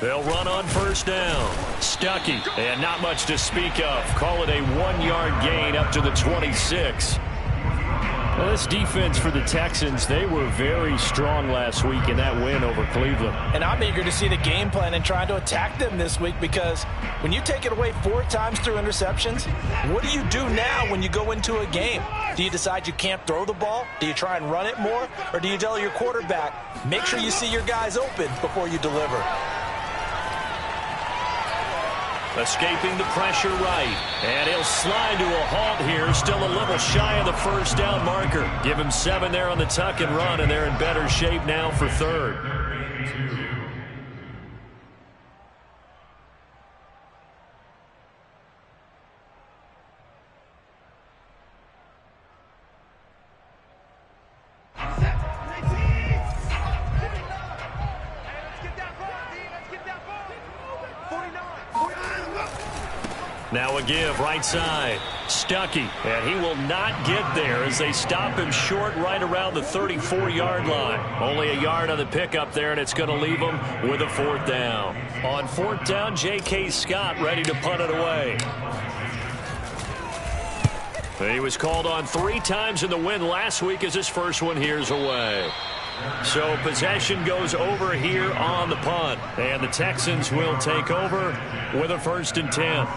They'll run on first down. Stuckey, and not much to speak of. Call it a 1-yard gain up to the 26. Well, this defense for the Texans, they were very strong last week in that win over Cleveland. And I'm eager to see the game plan and trying to attack them this week, because when you take it away 4 times through interceptions, what do you do now when you go into a game? Do you decide you can't throw the ball? Do you try and run it more? Or do you tell your quarterback, make sure you see your guys open before you deliver? Escaping the pressure right. And he'll slide to a halt here. Still a little shy of the first down marker. Give him 7 there on the tuck and run, and they're in better shape now for third. Now a give right side. Stuckey, and he will not get there as they stop him short right around the 34-yard line. Only a yard on the pickup there, and it's going to leave him with a 4th down. On 4th down, J.K. Scott ready to punt it away. He was called on 3 times in the win last week as his first one here's away. So possession goes over here on the punt, and the Texans will take over with a 1st and 10.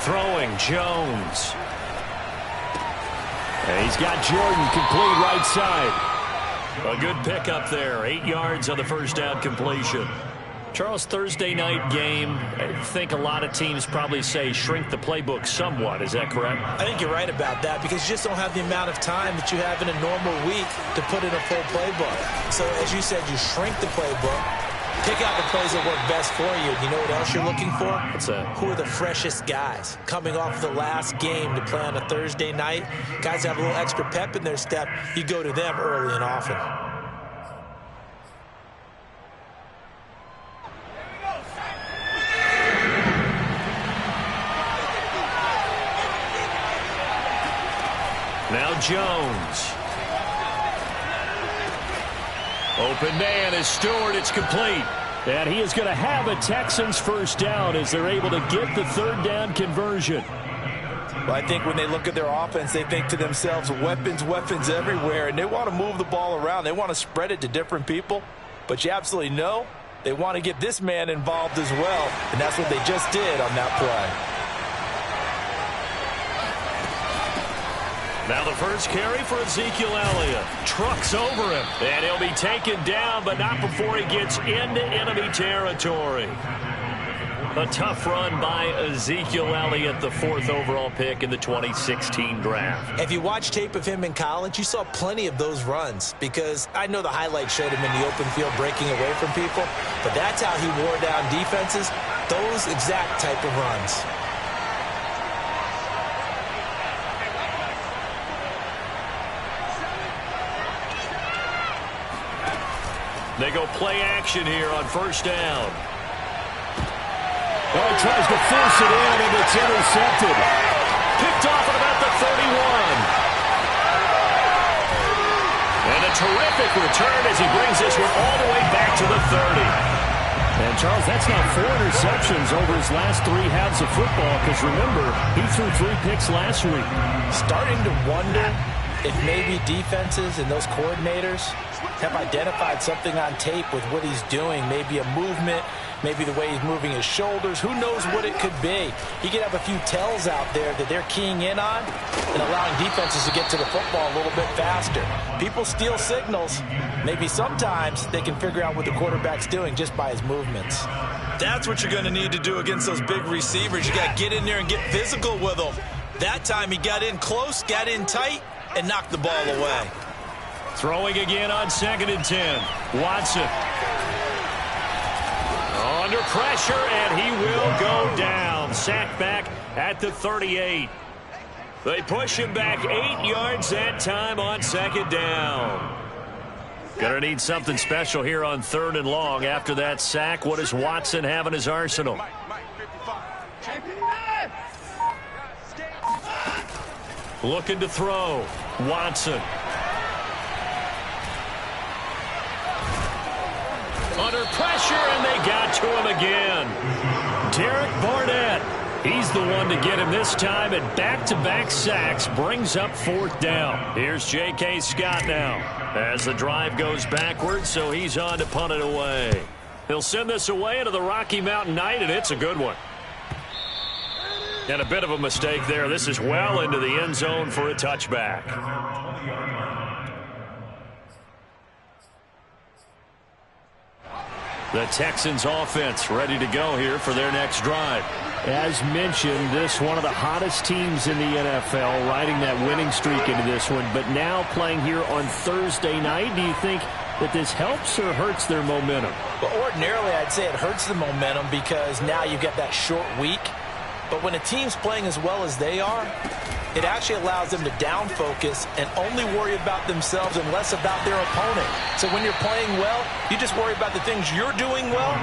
Throwing, Jones. And he's got Jordan complete right side. A good pickup there. 8 yards on the first down completion. Charles, Thursday night game, I think a lot of teams probably say shrink the playbook somewhat. Is that correct? I think you're right about that, because you just don't have the amount of time that you have in a normal week to put in a full playbook. So as you said, you shrink the playbook. Pick out the plays that work best for you. You know what else you're looking for? What's that? Who are the freshest guys coming off the last game to play on a Thursday night? Guys have a little extra pep in their step. You go to them early and often. Now Jones. Open man is Stewart. It's complete. And he is going to have a Texans first down as they're able to get the 3rd down conversion. Well, I think when they look at their offense, they think to themselves, weapons, weapons everywhere, and they want to move the ball around. They want to spread it to different people. But you absolutely know they want to get this man involved as well, and that's what they just did on that play. Now the first carry for Ezekiel Elliott. Trucks over him. And he'll be taken down, but not before he gets into enemy territory. A tough run by Ezekiel Elliott, the 4th overall pick in the 2016 draft. If you watch tape of him in college, you saw plenty of those runs, because I know the highlights showed him in the open field breaking away from people, but that's how he wore down defenses, those exact type of runs. They go play action here on first down. Oh, he tries to force it in, and it's intercepted. Picked off at about the 31. And a terrific return as he brings this one all the way back to the 30. And, Charles, that's now 4 interceptions over his last 3 halves of football, because, remember, he threw 3 picks last week. Starting to wonder if maybe defenses and those coordinators have identified something on tape with what he's doing, maybe a movement, maybe the way he's moving his shoulders. Who knows what it could be? He could have a few tells out there that they're keying in on and allowing defenses to get to the football a little bit faster. People steal signals. Maybe sometimes they can figure out what the quarterback's doing just by his movements. That's what you're going to need to do against those big receivers. You got to get in there and get physical with them. That time he got in close, got in tight, and knocked the ball away. Throwing again on 2nd and 10. Watson. Under pressure, and he will go down. Sacked back at the 38. They push him back 8 yards that time on 2nd down. Going to need something special here on 3rd and long. After that sack, what does Watson have in his arsenal? Looking to throw. Watson. Under pressure, and they got to him again. Derek Barnett. He's the one to get him this time, and back-to-back sacks brings up 4th down. Here's J.K. Scott now as the drive goes backwards, so he's on to punt it away. He'll send this away into the Rocky Mountain Night, and it's a good one. And a bit of a mistake there. This is well into the end zone for a touchback. The Texans offense ready to go here for their next drive. As mentioned, this one of the hottest teams in the NFL, riding that winning streak into this one, but now playing here on Thursday night. Do you think that this helps or hurts their momentum? Well, ordinarily, I'd say it hurts the momentum because now you get that short week. But when a team's playing as well as they are, it actually allows them to down focus and only worry about themselves and less about their opponent. So when you're playing well, you just worry about the things you're doing well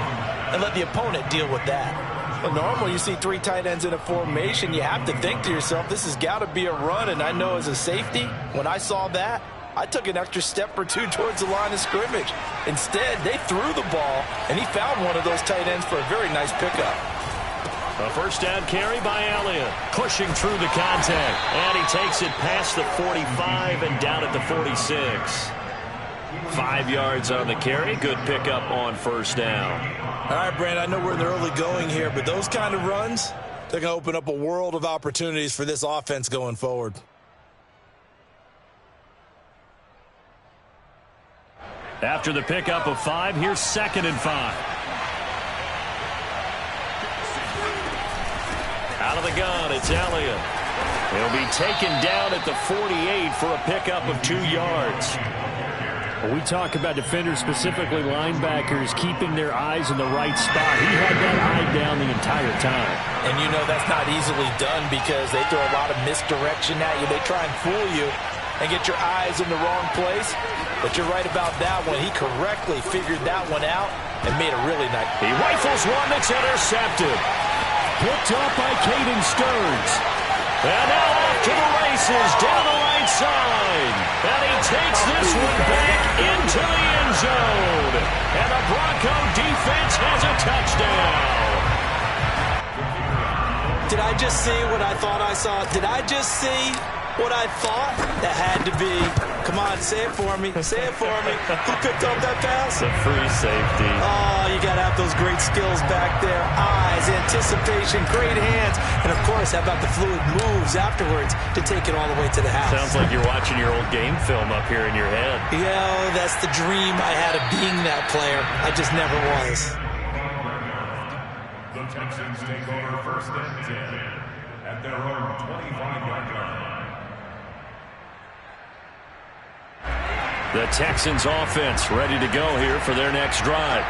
and let the opponent deal with that. Well, normally you see 3 tight ends in a formation, you have to think to yourself, this has got to be a run. And I know as a safety, when I saw that, I took an extra step or 2 towards the line of scrimmage. Instead, they threw the ball, and he found one of those tight ends for a very nice pickup. A first down carry by Elliott. Pushing through the contact. And he takes it past the 45 and down at the 46. 5 yards on the carry. Good pickup on first down. All right, Brandon, I know we're in the early going here, but those kind of runs, they're going to open up a world of opportunities for this offense going forward. After the pickup of 5, here's 2nd and 5. Out of the gun, it's Elliott. He'll be taken down at the 48 for a pickup of 2 yards. When we talk about defenders, specifically linebackers, keeping their eyes in the right spot. He had that eye down the entire time. And you know that's not easily done because they throw a lot of misdirection at you. They try and fool you and get your eyes in the wrong place. But you're right about that one. He correctly figured that one out and made a really nice. He rifles one that's intercepted. Picked up by Caden Stearns. And now off to the races down the right side. And he takes this one back into the end zone. And the Bronco defense has a touchdown. Did I just see what I thought I saw? Did I just see what I thought? That had to be. Come on, say it for me. Say it for me. Who picked up that pass? The free safety. Oh, you got to have those great skills back there. Eyes, anticipation, great hands. And, of course, how about the fluid moves afterwards to take it all the way to the house? Sounds like you're watching your old game film up here in your head. Yeah, that's the dream I had of being that player. I just never was. The Texans take over 1st and 10 at their own 25-yard line. The Texans offense ready to go here for their next drive.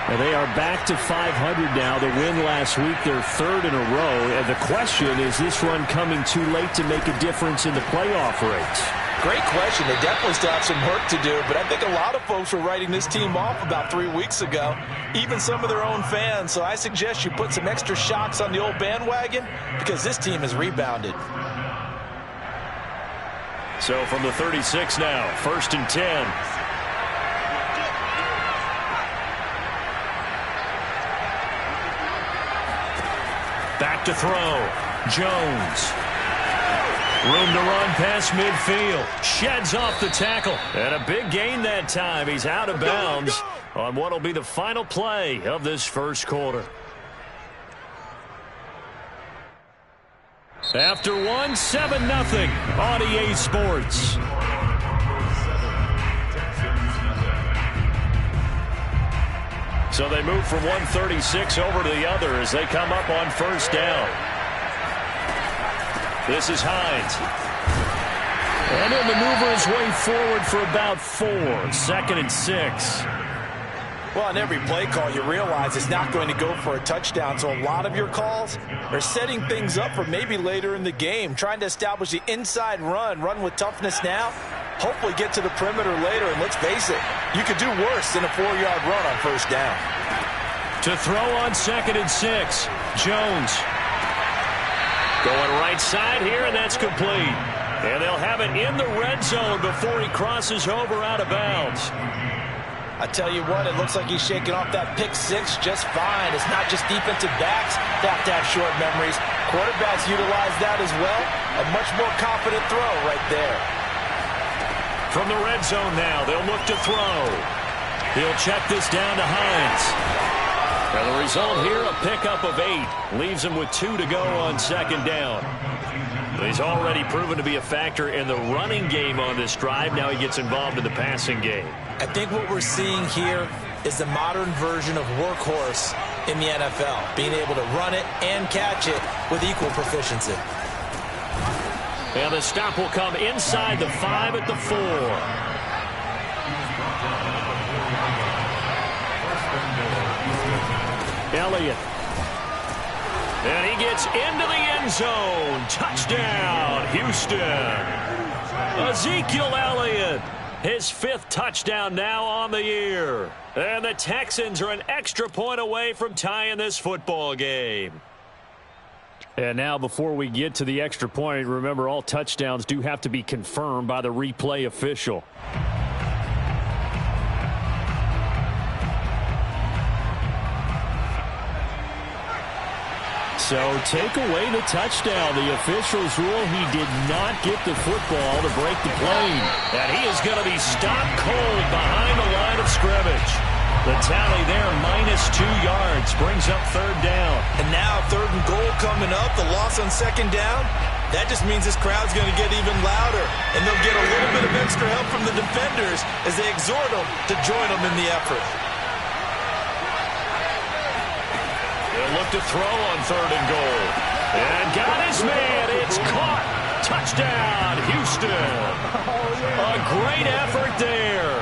Well, they are back to 500 now. The win last week, their 3rd in a row. And the question, is this run coming too late to make a difference in the playoff race? Great question. They definitely still have some work to do, but I think a lot of folks were writing this team off about 3 weeks ago, even some of their own fans. So I suggest you put some extra shocks on the old bandwagon because this team has rebounded. So from the 36 now, 1st and 10. Back to throw. Jones. Room to run past midfield. Sheds off the tackle. And a big gain that time. He's out of bounds on what will be the final play of this first quarter. After 1, 7-0 on EA Sports. So they move from 136 over to the other as they come up on first down. This is Hines. And he'll maneuver his way forward for about 4. 2nd and 6. Well, on every play call, you realize it's not going to go for a touchdown. So a lot of your calls are setting things up for maybe later in the game, trying to establish the inside run with toughness now, hopefully get to the perimeter later. And let's face it, you could do worse than a 4-yard run on first down. To throw on 2nd and 6, Jones. Going right side here, and that's complete. And they'll have it in the red zone before he crosses over out of bounds. I tell you what, it looks like he's shaking off that pick six just fine. It's not just defensive backs that have to have short memories. Quarterbacks utilize that as well. A much more confident throw right there. From the red zone now, they'll look to throw. He'll check this down to Hines. And the result here, a pickup of 8. Leaves him with 2 to go on 2nd down. He's already proven to be a factor in the running game on this drive. Now he gets involved in the passing game. I think what we're seeing here is the modern version of workhorse in the NFL, being able to run it and catch it with equal proficiency. And the stop will come inside the 5 at the 4. Elliott. And he gets into the end zone. Touchdown, Houston. Ezekiel Elliott. His 5th touchdown now on the year. And the Texans are an extra point away from tying this football game. And now before we get to the extra point, remember all touchdowns do have to be confirmed by the replay official. So take away the touchdown. The officials rule he did not get the football to break the play. And he is going to be stopped cold behind the line of scrimmage. The tally there, -2 yards, brings up 3rd down. And now 3rd and goal coming up, the loss on 2nd down. That just means this crowd's going to get even louder. And they'll get a little bit of extra help from the defenders as they exhort them to join them in the effort. They'll look to throw on 3rd and goal. And got his man. It's caught. Touchdown, Houston. A great effort there.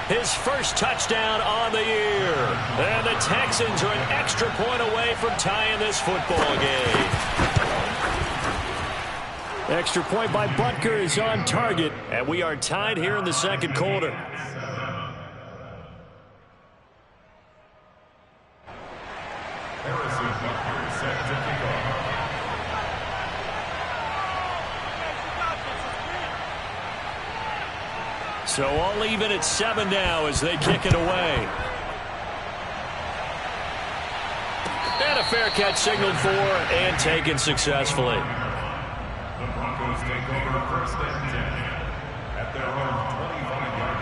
His first touchdown on the year. And the Texans are an extra point away from tying this football game. Extra point by Butker is on target. And we are tied here in the 2nd quarter. So all even at 7 now as they kick it away. And a fair catch signaled for and taken successfully. The Broncos take over 1st and 10 at their own 25-yard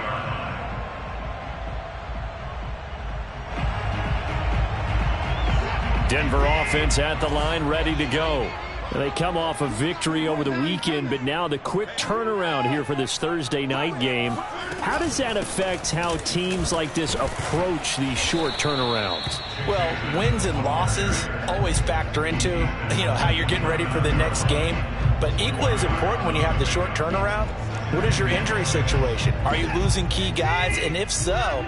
line. Denver offense at the line, ready to go. They come off a victory over the weekend, but now the quick turnaround here for this Thursday night game. How does that affect how teams like this approach these short turnarounds? Well, wins and losses always factor into, how you're getting ready for the next game. But equally as important when you have the short turnaround, what is your injury situation? Are you losing key guys? And if so,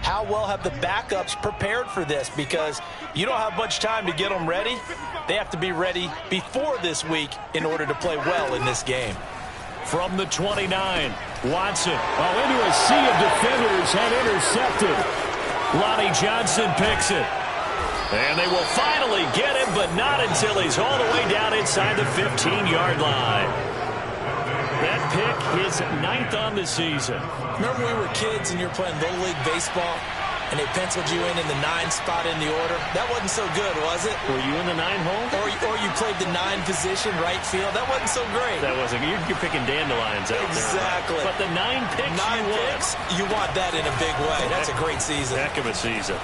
how well have the backups prepared for this? Because you don't have much time to get them ready. They have to be ready before this week in order to play well in this game. From the 29, Watson. Into a sea of defenders and intercepted. Lonnie Johnson picks it. And they will finally get him, but not until he's all the way down inside the 15-yard line. That pick is 9th on the season. Remember when we were kids and you were playing Little League Baseball and they penciled you in the 9 spot in the order? That wasn't so good, was it? Were you in the 9 hole? Or you played the 9 position, right field? That wasn't so great. That wasn't. You're picking dandelions out exactly. there. But the 9 picks 9 picks, you want that in a big way. That's a great season. Heck of a season.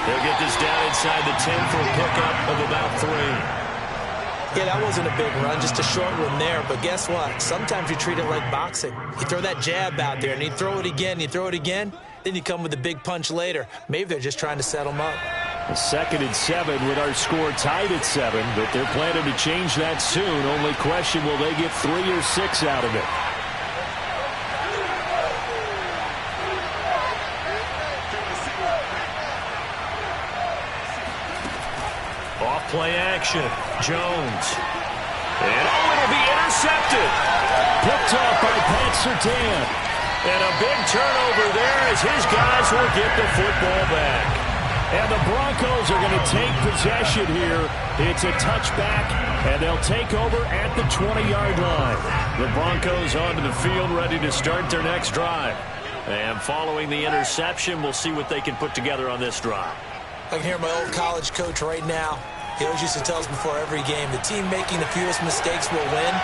They'll get this down inside the 10 for a pickup of about 3. Yeah, that wasn't a big run, just a short one there. But guess what? Sometimes you treat it like boxing. You throw that jab out there, and you throw it again, then you come with a big punch later. Maybe they're just trying to set them up. 2nd and 7 with our score tied at 7, but they're planning to change that soon. Only question, will they get 3 or 6 out of it? Off play action. Jones. And it'll be intercepted. Picked off by Pat Surtain. And a big turnover there as his guys will get the football back. And the Broncos are going to take possession here. It's a touchback, and they'll take over at the 20-yard line. The Broncos onto the field ready to start their next drive. And following the interception, we'll see what they can put together on this drive. I can hear my old college coach right now. He always used to tell us before every game, the team making the fewest mistakes will win.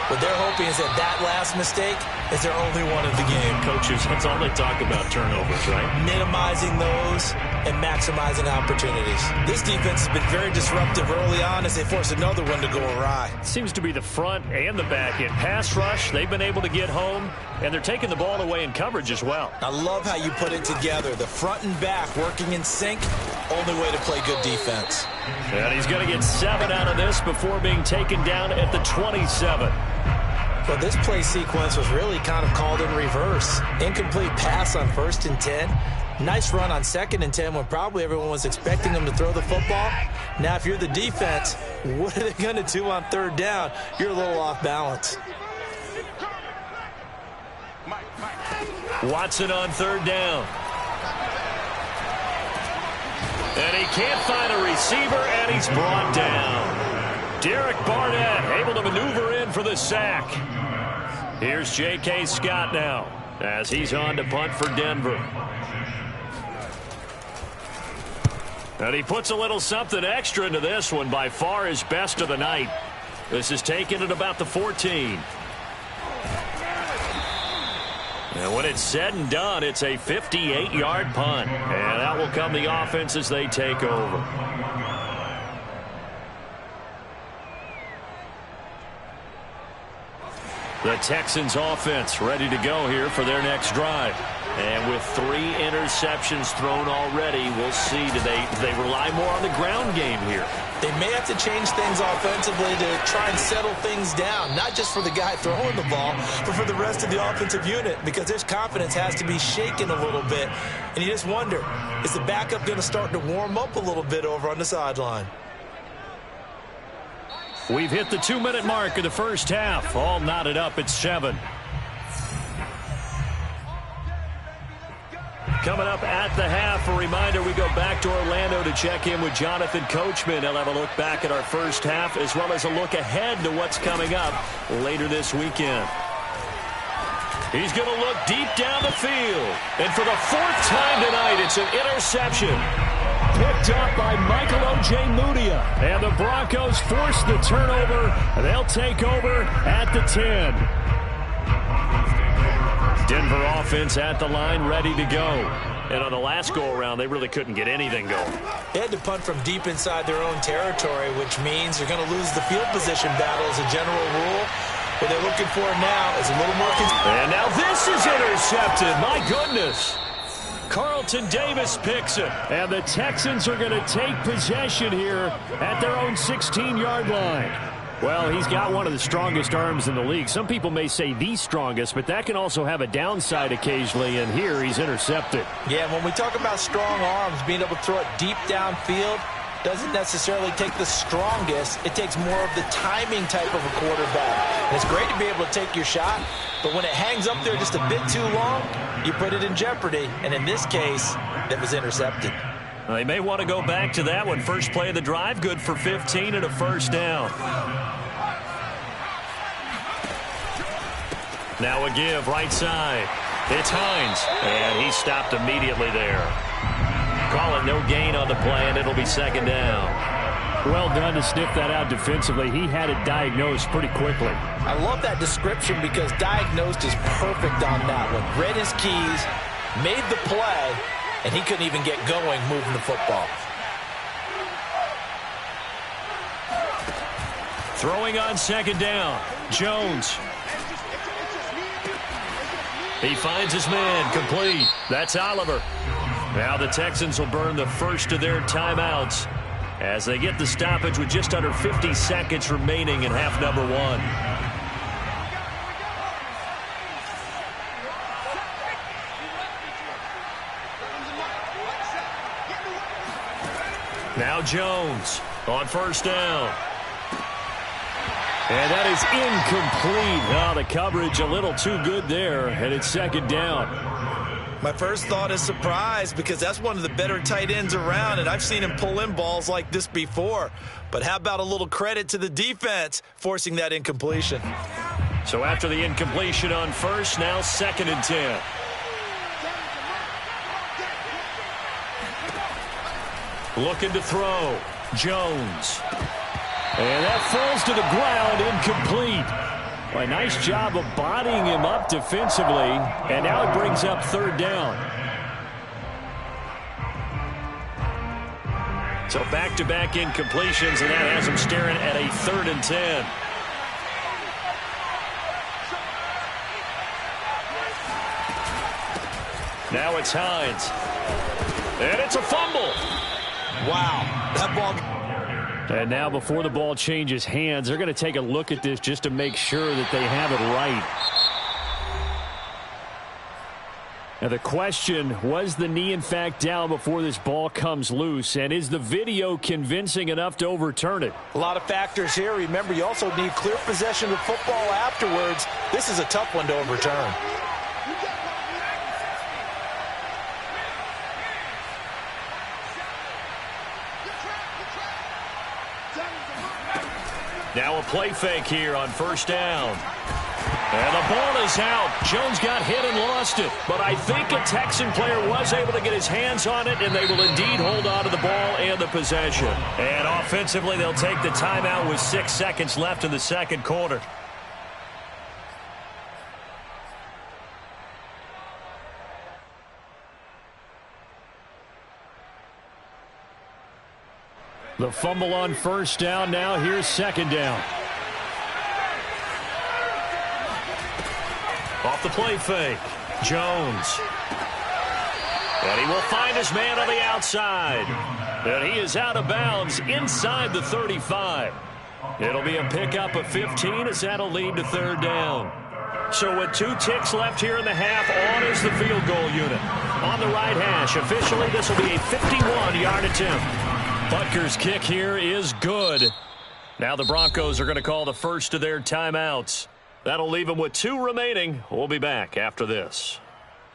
What they're hoping is that last mistake is their only one of the game. Coaches, that's all they talk about, turnovers, right? Minimizing those and maximizing opportunities. This defense has been very disruptive early on as they force another one to go awry. Seems to be the front and the back end. Pass rush, they've been able to get home, and they're taking the ball away in coverage as well. I love how you put it together. The front and back working in sync, only way to play good defense. And he's going to get 7 out of this before being taken down at the 27. Well, this play sequence was really kind of called in reverse. Incomplete pass on 1st and 10. Nice run on 2nd and 10 when probably everyone was expecting them to throw the football. Now, if you're the defense, what are they going to do on 3rd down? You're a little off balance. Watson on 3rd down. And he can't find a receiver, and he's brought down. Derek Barnett able to maneuver in for the sack. Here's J.K. Scott now as he's on to punt for Denver. And he puts a little something extra into this one, by far his best of the night. This is taken at about the 14. And when it's said and done, it's a 58-yard punt. And that will come the offense as they take over. The Texans offense ready to go here for their next drive. And with 3 interceptions thrown already, we'll see, do they rely more on the ground game here? They may have to change things offensively to try and settle things down, not just for the guy throwing the ball, but for the rest of the offensive unit, because his confidence has to be shaken a little bit. And you just wonder, is the backup going to start to warm up a little bit over on the sideline? We've hit the 2-minute mark of the first half. All knotted up at 7. Coming up at the half, a reminder, we go back to Orlando to check in with Jonathan Coachman. He'll have a look back at our first half as well as a look ahead to what's coming up later this weekend. He's going to look deep down the field. And for the 4th time tonight, it's an interception. Picked up by Michael Ojemudia. And the Broncos force the turnover. They'll take over at the 10. Denver offense at the line ready to go. And on the last go-around, they really couldn't get anything going. They had to punt from deep inside their own territory, which means they're going to lose the field position battle as a general rule. What they're looking for now is a little more... And now this is intercepted. My goodness. Carlton Davis picks it. And the Texans are going to take possession here at their own 16-yard line. Well, he's got one of the strongest arms in the league. Some people may say the strongest, but that can also have a downside occasionally, and here he's intercepted. Yeah, when we talk about strong arms, being able to throw it deep downfield doesn't necessarily take the strongest. It takes more of the timing type of a quarterback. And it's great to be able to take your shot, but when it hangs up there just a bit too long, you put it in jeopardy. And in this case, it was intercepted. Well, they may want to go back to that one. First play of the drive, good for 15 and a first down. Now a give, right side. It's Hines, and he stopped immediately there. Call it no gain on the play, and it'll be 2nd down. Well done to sniff that out defensively. He had it diagnosed pretty quickly. I love that description because diagnosed is perfect on that one. Read his keys, made the play, and he couldn't even get going moving the football. Throwing on 2nd down, Jones. He finds his man, complete. That's Oliver. Now the Texans will burn the first of their timeouts as they get the stoppage with just under 50 seconds remaining in half number 1. Now Jones on 1st down. And that is incomplete. Oh, the coverage a little too good there, and it's second down. My first thought is surprise, because that's one of the better tight ends around, and I've seen him pull in balls like this before. But how about a little credit to the defense forcing that incompletion? So after the incompletion on first, now 2nd and 10. Looking to throw. Jones. And that falls to the ground, incomplete. Well, a nice job of bodying him up defensively, and now it brings up 3rd down. So back-to-back incompletions, and that has him staring at a 3rd and 10. Now it's Hines. And it's a fumble. Wow, that ball. And now before the ball changes hands, they're going to take a look at this just to make sure that they have it right. Now the question, was the knee in fact down before this ball comes loose? And is the video convincing enough to overturn it? A lot of factors here. Remember, you also need clear possession of football afterwards. This is a tough one to overturn. Now a play fake here on 1st down. And the ball is out. Jones got hit and lost it. But I think a Texan player was able to get his hands on it, and they will indeed hold on to the ball and the possession. And offensively, they'll take the timeout with 6 seconds left in the 2nd quarter. The fumble on 1st down. Now here's 2nd down. Off the play fake. Jones. And he will find his man on the outside. And he is out of bounds inside the 35. It'll be a pickup of 15 as that'll lead to 3rd down. So with 2 ticks left here in the half, on is the field goal unit. On the right hash, officially this will be a 51-yard attempt. Butker's kick here is good. Now the Broncos are going to call the first of their timeouts. That'll leave them with 2 remaining. We'll be back after this.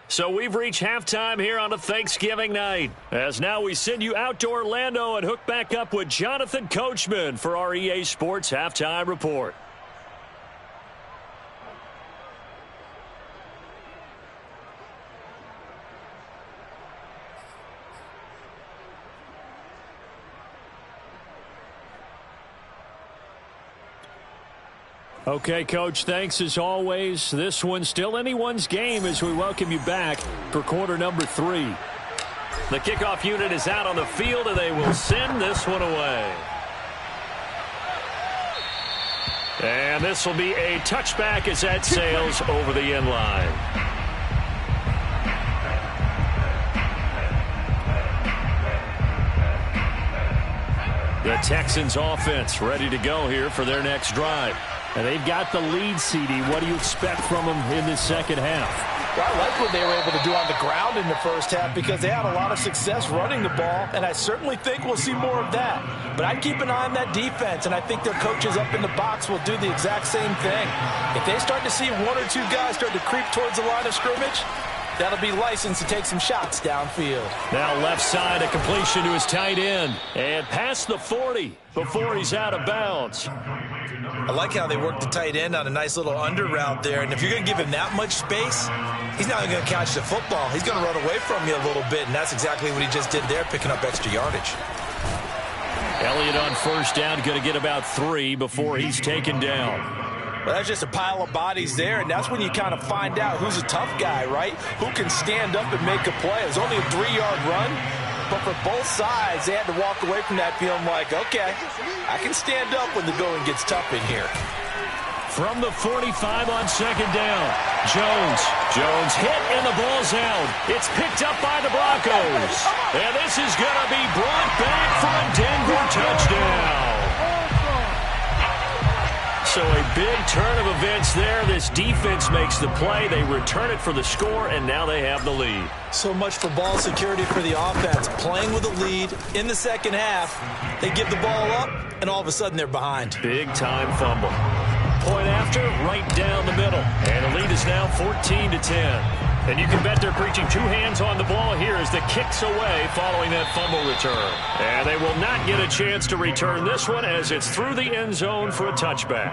So we've reached halftime here on a Thanksgiving night. As now we send you out to Orlando and hook back up with Jonathan Coachman for our EA Sports Halftime Report. Okay, Coach, thanks as always. This one's still anyone's game as we welcome you back for quarter number 3. The kickoff unit is out on the field, and they will send this one away. And this will be a touchback as that sails over the end line. The Texans offense ready to go here for their next drive. And they've got the lead, CD. What do you expect from them in the second half? Well, I like what they were able to do on the ground in the first half because they had a lot of success running the ball, and I certainly think we'll see more of that. But I'd keep an eye on that defense, and I think their coaches up in the box will do the exact same thing. If they start to see 1 or 2 guys start to creep towards the line of scrimmage, that'll be licensed to take some shots downfield. Now left side, a completion to his tight end. And past the 40 before he's out of bounds. I like how they work the tight end on a nice little under route there. And if you're going to give him that much space, he's not going to catch the football. He's going to run away from you a little bit, and that's exactly what he just did there, picking up extra yardage. Elliott on first down, going to get about 3 before he's taken down. Well, that's just a pile of bodies there, and that's when you kind of find out who's a tough guy, right? Who can stand up and make a play. It was only a 3-yard run, but for both sides, they had to walk away from that feeling like, okay, I can stand up when the going gets tough in here. From the 45 on second down, Jones hit and the ball's out. It's picked up by the Broncos. And this is going to be brought back for a Denver touchdown. So a big turn of events there. This defense makes the play. They return it for the score, and now they have the lead. So much for ball security for the offense. Playing with a lead in the second half, they give the ball up, and all of a sudden they're behind. Big time fumble. after, right down the middle. And the lead is now 14-10. And you can bet they're preaching two hands on the ball here as the kick's away following that fumble return. And they will not get a chance to return this one as it's through the end zone for a touchback.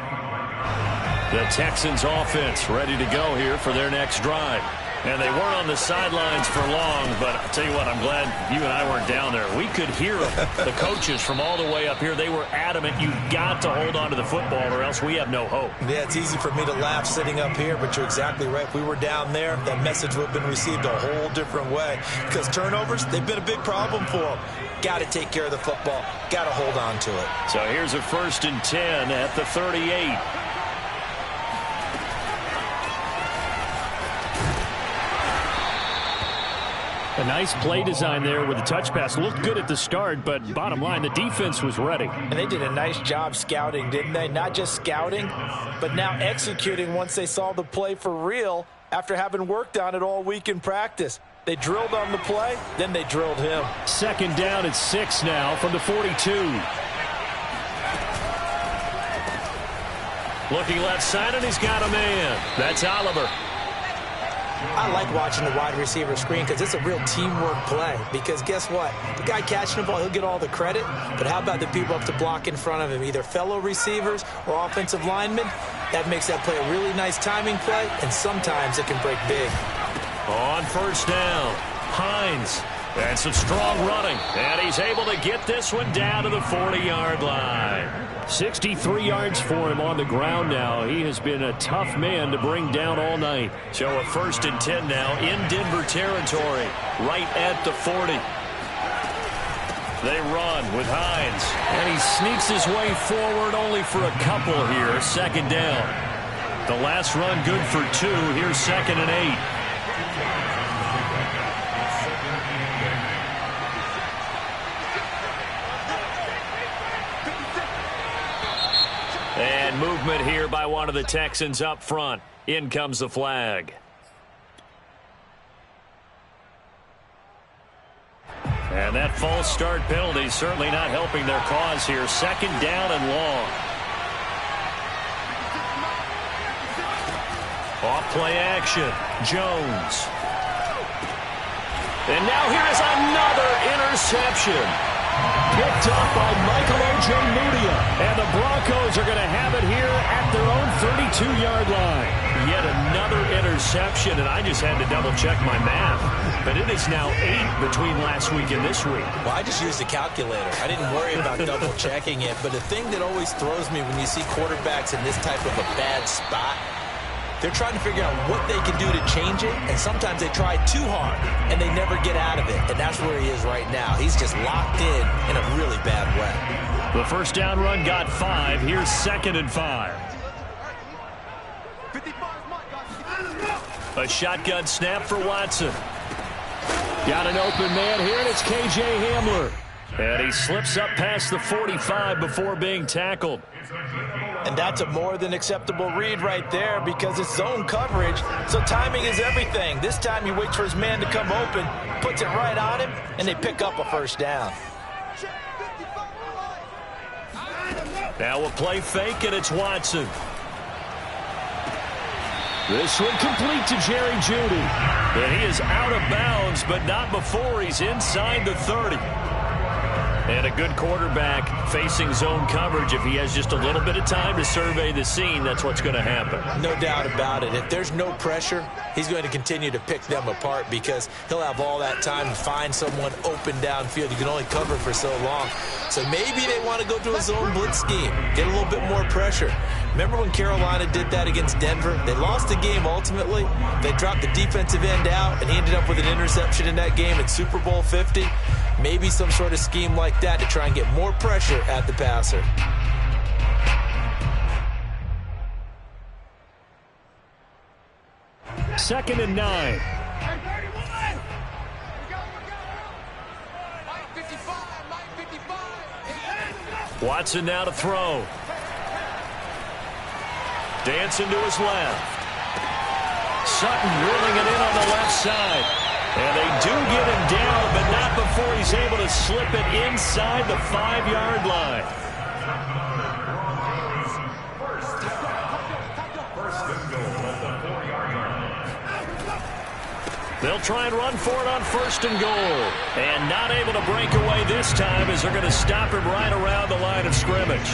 The Texans offense ready to go here for their next drive. And they weren't on the sidelines for long, but I'll tell you what, I'm glad you and I weren't down there. We could hear the coaches from all the way up here. They were adamant, you've got to hold on to the football or else we have no hope. Yeah, it's easy for me to laugh sitting up here, but you're exactly right. If we were down there, that message would have been received a whole different way. Because turnovers, they've been a big problem for them. Got to take care of the football. Got to hold on to it. So here's a 1st and 10 at the 38. A nice play design there with the touch pass. Looked good at the start, but bottom line, the defense was ready. And they did a nice job scouting, didn't they? Not just scouting, but now executing once they saw the play for real after having worked on it all week in practice. They drilled on the play, then they drilled him. 2nd down and 6 now from the 42. Looking left side, and he's got a man. That's Oliver. I like watching the wide receiver screen because it's a real teamwork play. Because guess what? The guy catching the ball, he'll get all the credit. But how about the people up to block in front of him, either fellow receivers or offensive linemen? That makes that play a really nice timing play, and sometimes it can break big. On 1st down, Hines. And some strong running. And he's able to get this one down to the 40-yard line. 63 yards for him on the ground now. He has been a tough man to bring down all night. So a 1st and 10 now in Denver territory, right at the 40. They run with Hines. And he sneaks his way forward only for a couple here. 2nd down. The last run good for 2. Here's 2nd and 8. And movement here by one of the Texans up front. In comes the flag. And that false start penalty certainly not helping their cause here. 2nd down and long. Off play action. Jones. And now here is another interception. Picked up by Michael Ojemudia. And the Broncos are going to have it here at their own 32-yard line. Yet another interception, and I just had to double-check my math. But it is now 8 between last week and this week. Well, I just used the calculator. I didn't worry about double-checking it. But the thing that always throws me when you see quarterbacks in this type of a bad spot, they're trying to figure out what they can do to change it, and sometimes they try too hard, and they never get out of it. And that's where he is right now. He's just locked in a really bad way. The 1st down run got 5. Here's 2nd and 5. A shotgun snap for Watson. Got an open man here, and it's K.J. Hamler. And he slips up past the 45 before being tackled. And that's a more than acceptable read right there because it's zone coverage, so timing is everything. This time he waits for his man to come open, puts it right on him, and they pick up a 1st down. Now a play fake, and it's Watson. This one complete to Jerry Jeudy. And he is out of bounds, but not before he's inside the 30. And a good quarterback facing zone coverage. If he has just a little bit of time to survey the scene, that's what's going to happen. No doubt about it. If there's no pressure, he's going to continue to pick them apart because he'll have all that time to find someone open downfield. You can only cover for so long. So maybe they want to go to a zone blitz scheme, get a little bit more pressure. Remember when Carolina did that against Denver? They lost the game ultimately. They dropped the defensive end out, and he ended up with an interception in that game in Super Bowl 50. Maybe some sort of scheme like that to try and get more pressure at the passer. Second and 9. Watson now to throw. Dancing to his left. Sutton drilling it in on the left side. And they do get him down, but not before he's able to slip it inside the 5-yard line. They'll try and run for it on 1st and goal. And not able to break away this time as they're going to stop him right around the line of scrimmage.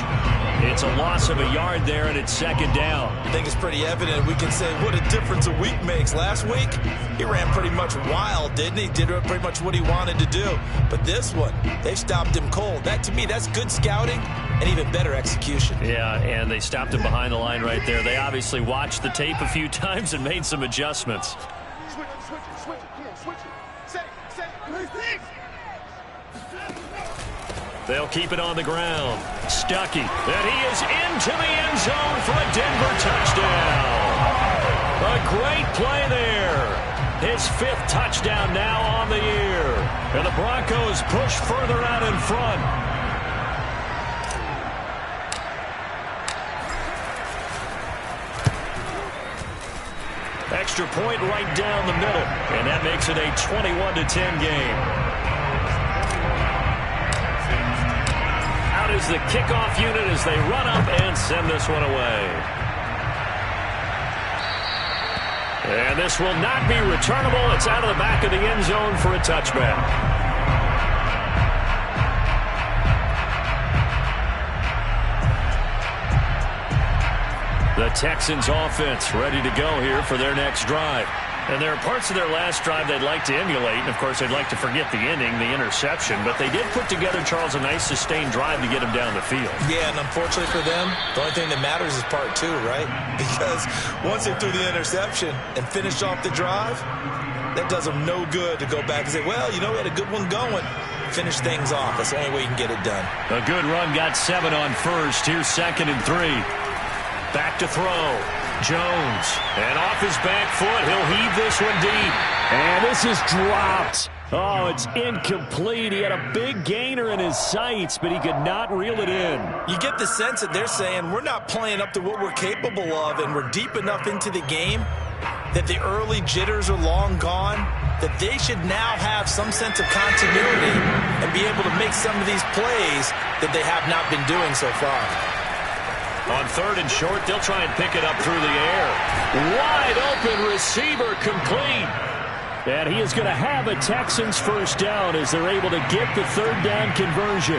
It's a loss of a yard there, and it's 2nd down. I think it's pretty evident. We can say what a difference a week makes. Last week, he ran pretty much wild, didn't he? Did pretty much what he wanted to do. But this one, they stopped him cold. That, to me, that's good scouting and even better execution. Yeah, and they stopped him behind the line right there. They obviously watched the tape a few times and made some adjustments. They'll keep it on the ground. Stuckey. And he is into the end zone for a Denver touchdown. A great play there. His 5th touchdown now on the year. And the Broncos push further out in front. Extra point right down the middle. And that makes it a 21-10 game. Is the kickoff unit as they run up and send this one away. And this will not be returnable. It's out of the back of the end zone for a touchback. The Texans offense ready to go here for their next drive. And there are parts of their last drive they'd like to emulate. And, of course, they'd like to forget the ending, the interception. But they did put together, Charles, a nice sustained drive to get him down the field. Yeah, and unfortunately for them, the only thing that matters is part 2, right? Because once they threw the interception and finished off the drive, that does them no good to go back and say, well, you know, we had a good one going. Finish things off. That's the only way you can get it done. A good run got 7 on 1st. Here's 2nd and 3. Back to throw. Jones, and off his back foot, he'll heave this one deep. And this is dropped. Oh, it's incomplete. He had a big gainer in his sights, but he could not reel it in. You get the sense that they're saying we're not playing up to what we're capable of, and we're deep enough into the game that the early jitters are long gone, that they should now have some sense of continuity and be able to make some of these plays that they have not been doing so far. On 3rd and short, they'll try and pick it up through the air. Wide open receiver complete. And he is going to have a Texans 1st down as they're able to get the 3rd down conversion.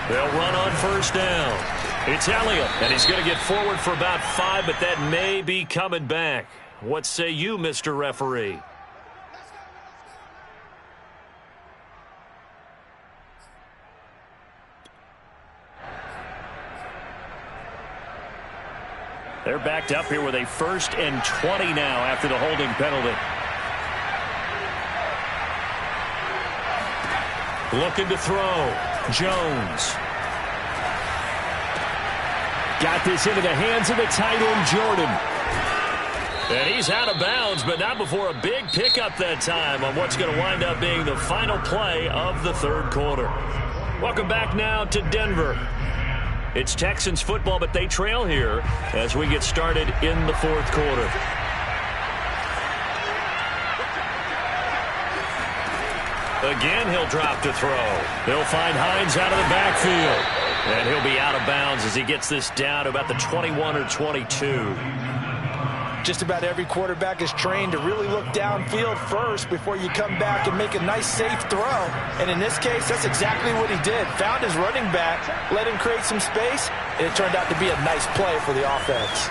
They'll run on 1st down. It's Elliott, and he's going to get forward for about 5, but that may be coming back. What say you, Mr. Referee? They're backed up here with a 1st and 20 now after the holding penalty. Looking to throw. Jones. Got this into the hands of the tight end, Jordan. And he's out of bounds, but not before a big pickup that time on what's going to wind up being the final play of the 3rd quarter. Welcome back now to Denver. It's Texans football, but they trail here as we get started in the 4th quarter. Again, he'll drop to throw. He'll find Hines out of the backfield. And he'll be out of bounds as he gets this down to about the 21 or 22. Just about every quarterback is trained to really look downfield first before you come back and make a nice, safe throw. And in this case, that's exactly what he did. Found his running back, let him create some space, and it turned out to be a nice play for the offense.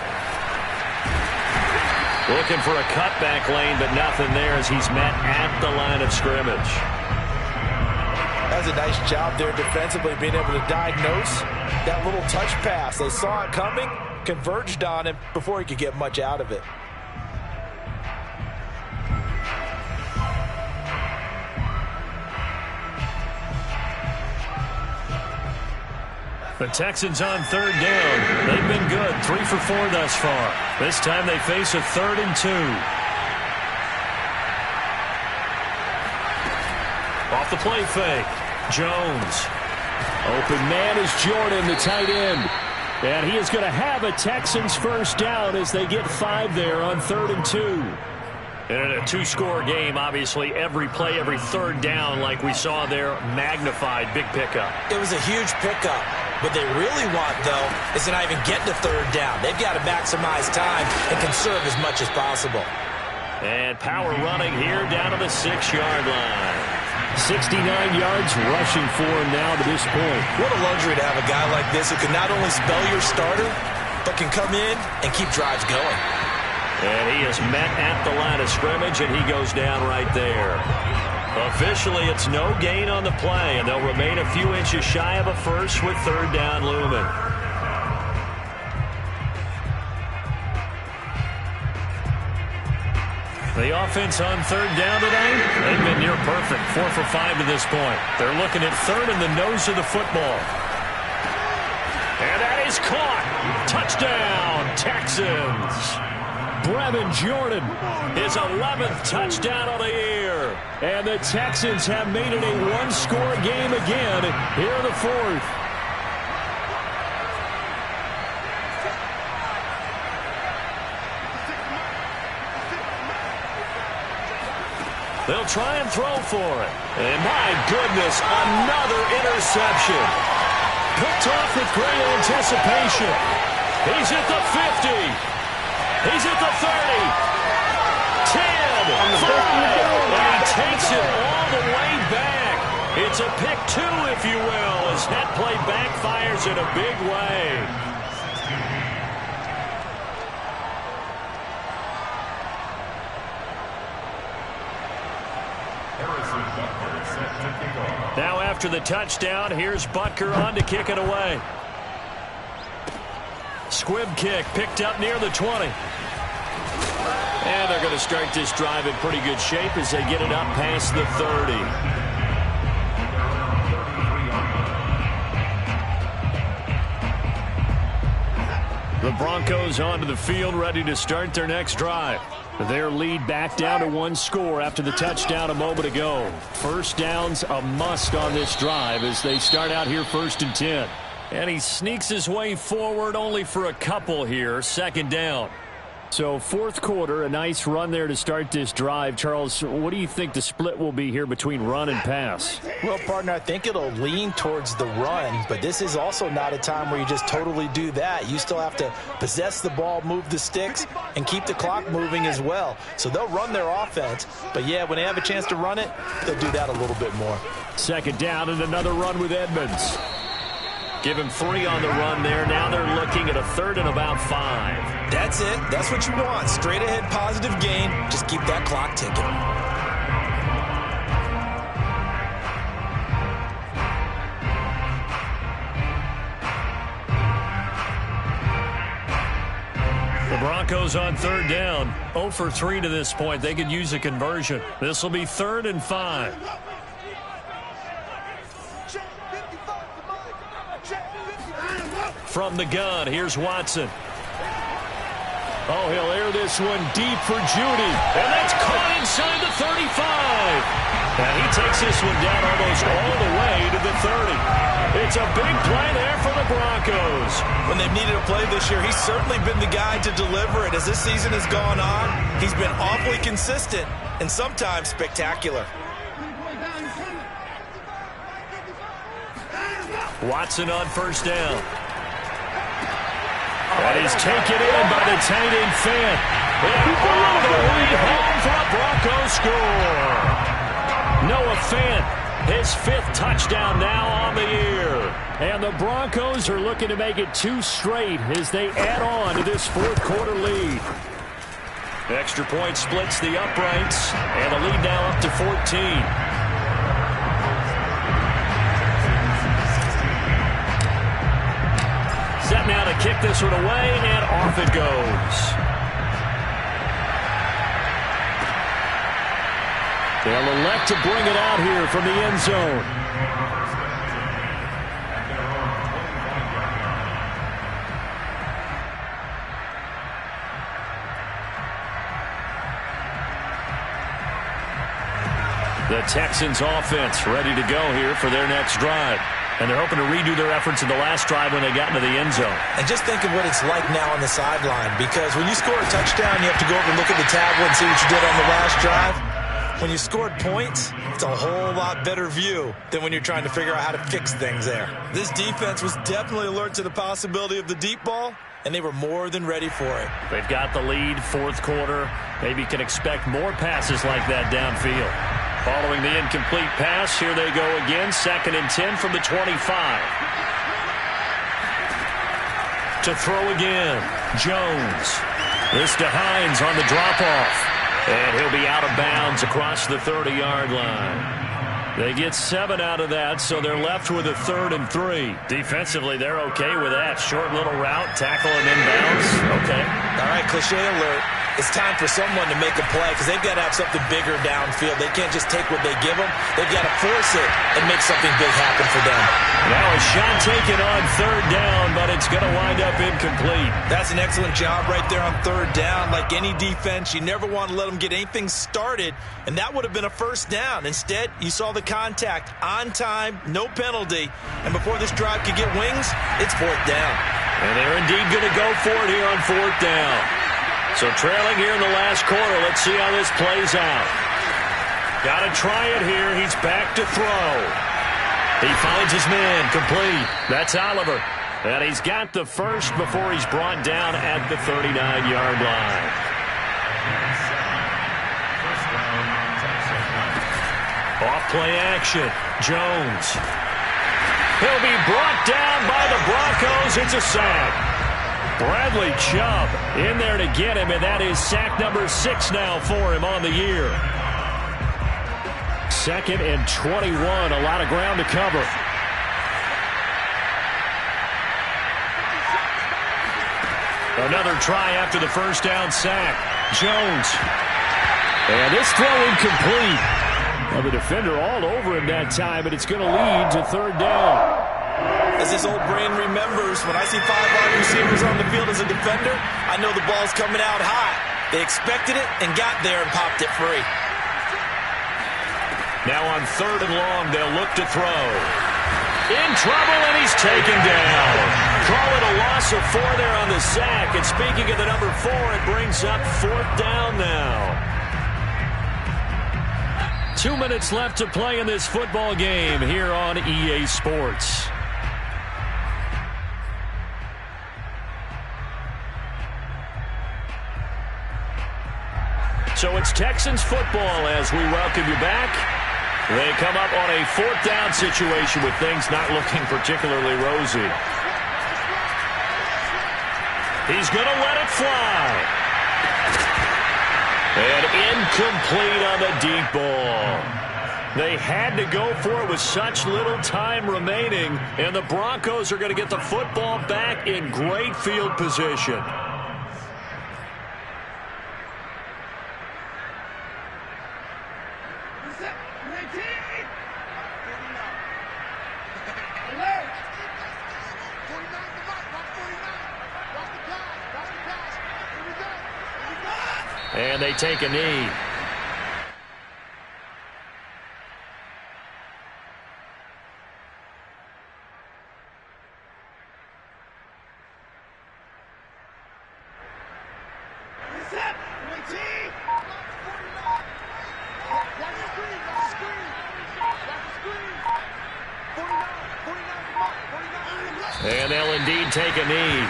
Looking for a cutback lane, but nothing there as he's met at the line of scrimmage. That was a nice job there defensively, being able to diagnose that little touch pass. They saw it coming, converged on him before he could get much out of it. The Texans on 3rd down. They've been good, 3 for 4 thus far. This time they face a 3rd and 2. Off the play fake. Jones. Open man is Jordan, the tight end. And he is going to have a Texans 1st down as they get 5 there on 3rd and 2. And in a 2-score game, obviously, every play, every 3rd down, like we saw there, magnified, big pickup. It was a huge pickup. What they really want, though, is to not even get to 3rd down. They've got to maximize time and conserve as much as possible. And power running here down to the 6-yard line. 69 yards rushing for him now to this point. What a luxury to have a guy like this who can not only spell your starter, but can come in and keep drives going. And he is met at the line of scrimmage, and he goes down right there. Officially, it's no gain on the play, and they'll remain a few inches shy of a first with third down looming. The offense on third down today, they've been near perfect, 4 for 5 to this point. They're looking at third in the nose of the football. And that is caught. Touchdown, Texans. Brevin Jordan. His 11th touchdown of the year. And the Texans have made it a one-score game again here in the fourth. They'll try and throw for it. And my goodness, another interception. Picked off with great anticipation. He's at the 50. He's at the 30. 10. 5. And he takes it all the way back. It's a pick 2, if you will, as that play backfires in a big way. Now after the touchdown, here's Butker on to kick it away. Squib kick picked up near the 20. And they're going to start this drive in pretty good shape as they get it up past the 30. The Broncos onto the field ready to start their next drive. Their lead back down to 1 score after the touchdown a moment ago. First down's a must on this drive as they start out here 1st and 10. And he sneaks his way forward only for a couple here. 2nd down. So fourth quarter, a nice run there to start this drive. Charles, what do you think the split will be here between run and pass? Well, partner, I think it'll lean towards the run, but this is also not a time where you just totally do that. You still have to possess the ball, move the sticks, and keep the clock moving as well. So they'll run their offense, but yeah, when they have a chance to run it, they'll do that a little bit more. 2nd down and another run with Edmonds. Give him 3 on the run there. Now they're looking at a 3rd and about 5. That's it. That's what you want. Straight ahead positive gain. Just keep that clock ticking. The Broncos on 3rd down. 0 for 3 to this point. They could use a conversion. This will be 3rd and 5. From the gun, here's Watson. Oh, he'll air this one deep for Judy. And that's caught inside the 35. And he takes this one down almost all the way to the 30. It's a big play there for the Broncos. When they've needed a play this year, he's certainly been the guy to deliver it. As this season has gone on, he's been awfully consistent and sometimes spectacular. Watson on 1st down. That is taken in by the tight end Fant. And all the way home for a Broncos score. Noah Fant, his 5th touchdown now on the year. And the Broncos are looking to make it 2 straight as they add on to this fourth quarter lead. Extra point splits the uprights, and the lead now up to 14. Set now to kick this one away, and off it goes. They'll elect to bring it out here from the end zone. The Texans offense ready to go here for their next drive. And they're hoping to redo their efforts in the last drive when they got into the end zone. And just think of what it's like now on the sideline, because when you score a touchdown, you have to go over and look at the tablet and see what you did on the last drive. When you scored points, it's a whole lot better view than when you're trying to figure out how to fix things there. This defense was definitely alert to the possibility of the deep ball, and they were more than ready for it. They've got the lead, fourth quarter. Maybe can expect more passes like that downfield. Following the incomplete pass, here they go again. 2nd and 10 from the 25. To throw again, Jones. This to Hines on the drop-off. And he'll be out of bounds across the 30-yard line. They get 7 out of that, so they're left with a 3rd and 3. Defensively, they're okay with that. Short little route, tackle and inbounds. Okay. All right, cliche alert. It's time for someone to make a play because they've got to have something bigger downfield. They can't just take what they give them. They've got to force it and make something big happen for them. Now a shot taken on 3rd down, but it's going to wind up incomplete. That's an excellent job right there on 3rd down. Like any defense, you never want to let them get anything started, and that would have been a 1st down. Instead, you saw the contact on time, no penalty, and before this drive could get wings, it's 4th down. And they're indeed going to go for it here on 4th down. So trailing here in the last quarter. Let's see how this plays out. Got to try it here. He's back to throw. He finds his man complete. That's Oliver. And he's got the first before he's brought down at the 39-yard line. Off play action. Jones. He'll be brought down by the Broncos. It's a sack. Bradley Chubb in there to get him, and that is sack number 6 now for him on the year. 2nd and 21, a lot of ground to cover. Another try after the 1st down sack. Jones. And this throw incomplete. Well, the defender all over him that time, but it's going to lead to 3rd down. As his old brain remembers, when I see 5 wide receivers on the field as a defender, I know the ball's coming out high. They expected it and got there and popped it free. Now on 3rd and long, they'll look to throw. In trouble, and he's taken down. Call it a loss of 4 there on the sack. And speaking of the number 4, it brings up 4th down now. 2 minutes left to play in this football game here on EA Sports. So it's Texans football as we welcome you back. They come up on a 4th down situation with things not looking particularly rosy. He's going to let it fly. And incomplete on the deep ball. They had to go for it with such little time remaining, and the Broncos are going to get the football back in great field position. And they take a knee. And they'll indeed take a knee.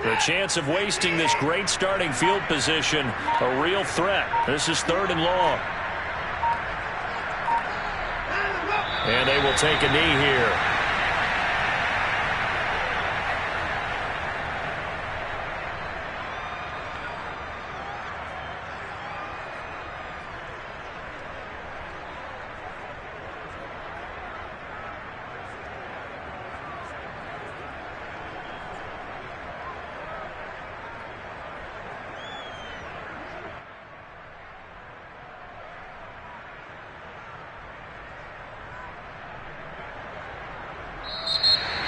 The chance of wasting this great starting field position, a real threat. This is 3rd and long. And they will take a knee here.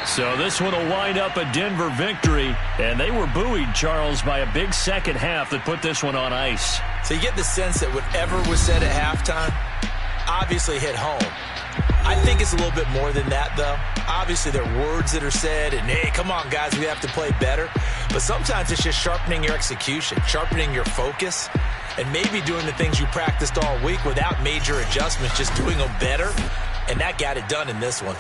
So this one will wind up a Denver victory, and they were buoyed, Charles, by a big second half that put this one on ice. So you get the sense that whatever was said at halftime obviously hit home. I think it's a little bit more than that, though. Obviously, there are words that are said, and, hey, come on, guys, we have to play better. But sometimes it's just sharpening your execution, sharpening your focus, and maybe doing the things you practiced all week without major adjustments, just doing them better. And that got it done in this one.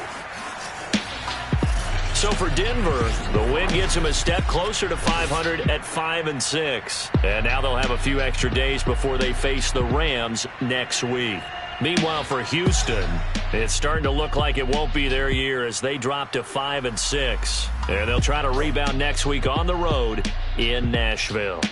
So for Denver, the win gets them a step closer to 500 at 5-6. And now they'll have a few extra days before they face the Rams next week. Meanwhile, for Houston, it's starting to look like it won't be their year as they drop to 5-6. And they'll try to rebound next week on the road in Nashville.